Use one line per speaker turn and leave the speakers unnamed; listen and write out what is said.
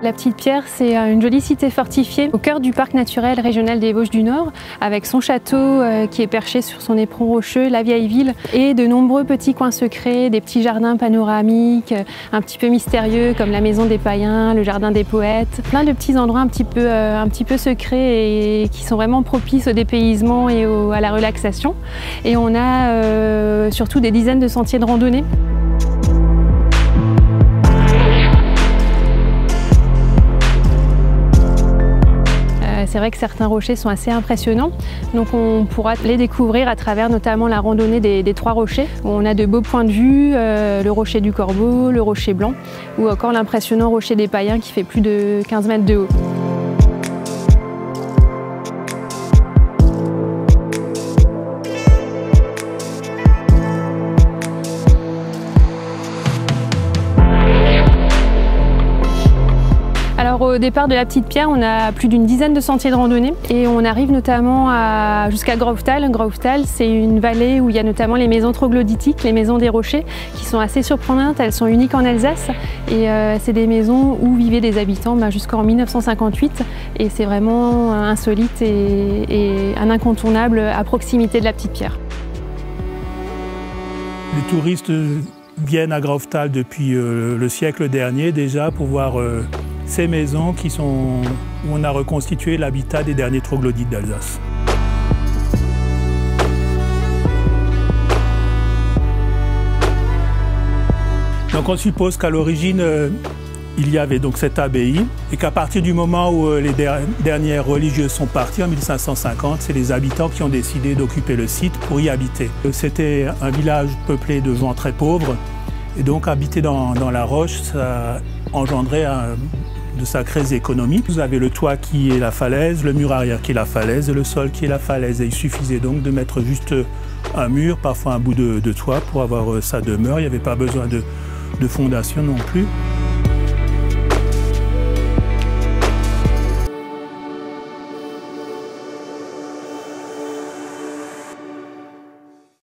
La Petite Pierre, c'est une jolie cité fortifiée au cœur du parc naturel régional des Vosges du Nord, avec son château qui est perché sur son éperon rocheux, la vieille ville, et de nombreux petits coins secrets, des petits jardins panoramiques, un petit peu mystérieux comme la maison des païens, le jardin des poètes, plein de petits endroits un petit peu secrets et qui sont vraiment propices au dépaysement et à la relaxation. Et on a surtout des dizaines de sentiers de randonnée. C'est vrai que certains rochers sont assez impressionnants, donc on pourra les découvrir à travers notamment la randonnée des trois rochers, où on a de beaux points de vue, le rocher du Corbeau, le rocher blanc, ou encore l'impressionnant rocher des Païens qui fait plus de 15 mètres de haut. Alors au départ de la Petite Pierre, on a plus d'une dizaine de sentiers de randonnée et on arrive notamment jusqu'à Graufthal. Graufthal, c'est une vallée où il y a notamment les maisons troglodytiques, les maisons des rochers, qui sont assez surprenantes. Elles sont uniques en Alsace et c'est des maisons où vivaient des habitants jusqu'en 1958 et c'est vraiment insolite et un incontournable à proximité de la Petite Pierre.
Les touristes viennent à Graufthal depuis le siècle dernier déjà pour voir ces maisons où on a reconstitué l'habitat des derniers troglodytes d'Alsace. Donc on suppose qu'à l'origine, il y avait donc cette abbaye et qu'à partir du moment où les dernières religieuses sont parties en 1550, c'est les habitants qui ont décidé d'occuper le site pour y habiter. C'était un village peuplé de gens très pauvres et donc habiter dans la roche, ça engendrait de sacrées économies. Vous avez le toit qui est la falaise, le mur arrière qui est la falaise et le sol qui est la falaise. Et il suffisait donc de mettre juste un mur, parfois un bout de toit pour avoir sa demeure. Il n'y avait pas besoin de fondation non plus.